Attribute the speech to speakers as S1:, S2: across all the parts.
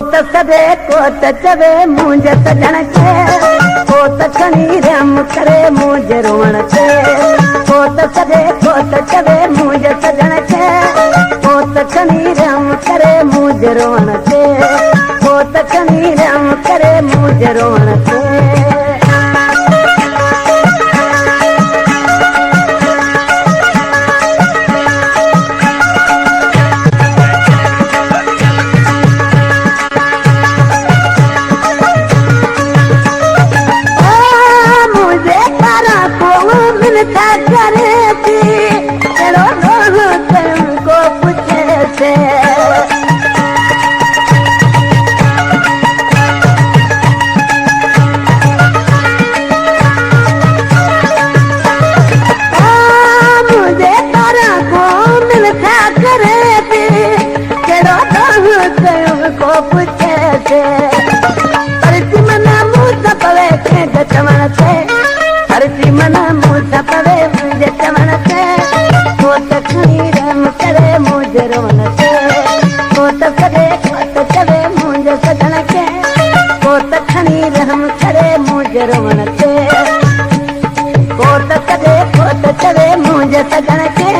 S1: तो सदे को चवे मुझे सजन के को खनी रम करे मुझे रोवण के को सदे को चवे मुझे सजन के को खनी रम करे मुझे रोवण के को खनी रम करे मुझे रोवण के हरसी मना मुझे पवे मुझे चमन से को खनी रम करे मुझे रोवन से को सदे को चवे मुझे सजन के को खनी रम करे मुझे रोवन से को सदे को चवे मुझे सजन के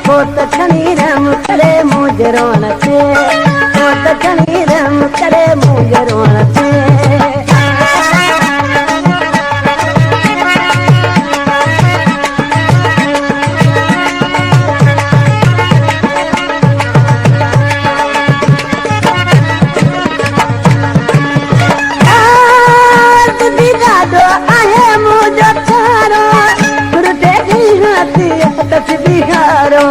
S1: को खनी रम करे मुझे रोवन से को खनी रम करे मुझे रोवन से बिहारो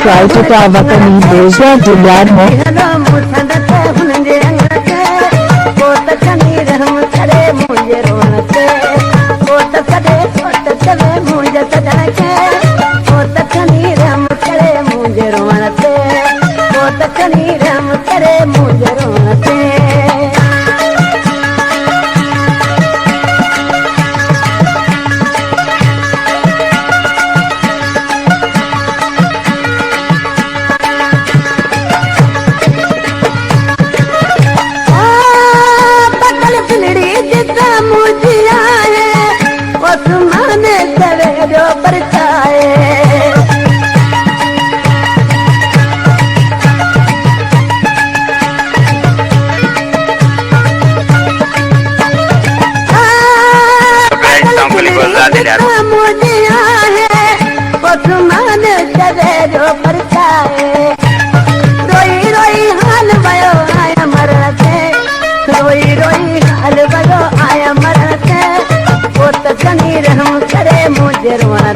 S2: Try to Tavakani Deja Giuliano मुझे रोना